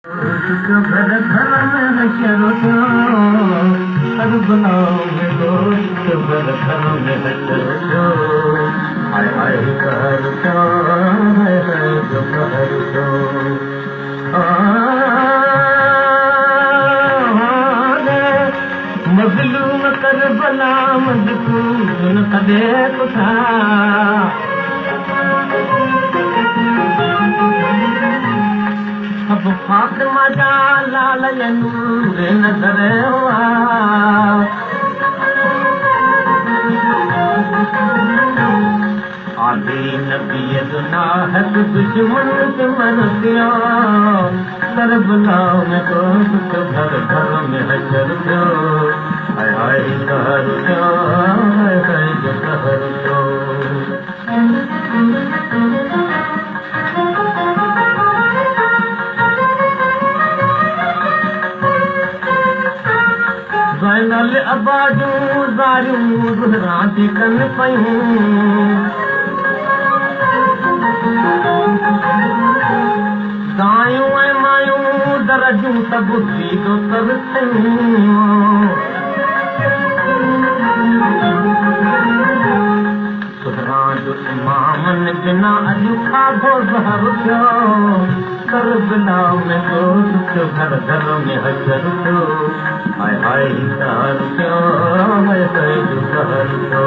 घर घर में हशर थियो करबला में दोस्त घर घर में हशर थियो हाय हाय कहर थियो हाय हाय जो कहर थियो मज़लूम करबला मज़कूर कदे कुथा अब फातिमा जा लाल नूर नज़र हुआ आली नबी नाहक दुश्मन से मर गया करबला में दोस्त घर घर में हशर थियो हाय हाय कहर थियो हाय हाय जो कहर थियो ज़ैनल अबाजूं ज़ारियूं रांदि कनि पयूं दायूं ऐं मायूं दरजूं सभु सीधो तर थियूं सुहरा जो इमामनि बिना अॼु खाधो ज़हर थियो करबला में दोस्त घर घर में हशर थियो हाय हाय कहर थियो हाय हाय जो कहर थियो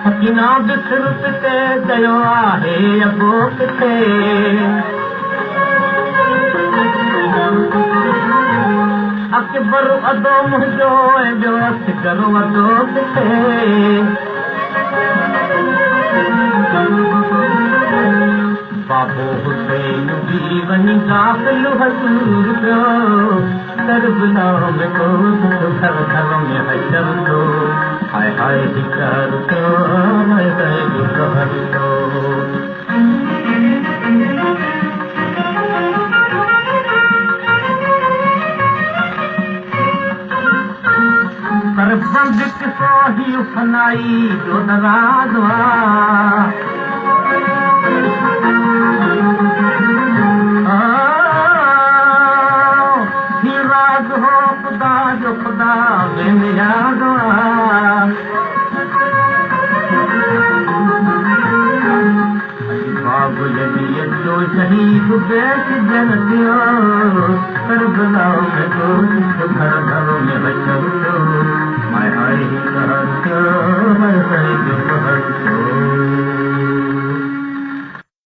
सकीना बिखर पिते चयो आहे अबो किथे अकबर अदो मुंहिंजो ऐं ॿियो असगर वॾो किथे बाबो हुसैन बि वञी दाख़िल हज़ूर पियो करबला में दोस्त घर घर में हशर थियो हाय हाय कहर थियो हाय हाय जो कहर थियो कर बंद किसो ही फनाई जो दराज राज हो खुदा जो खुदा बेनियाद बाबू जो शहीद बेच जन थियो करबला में दोस्त घर घर में हशर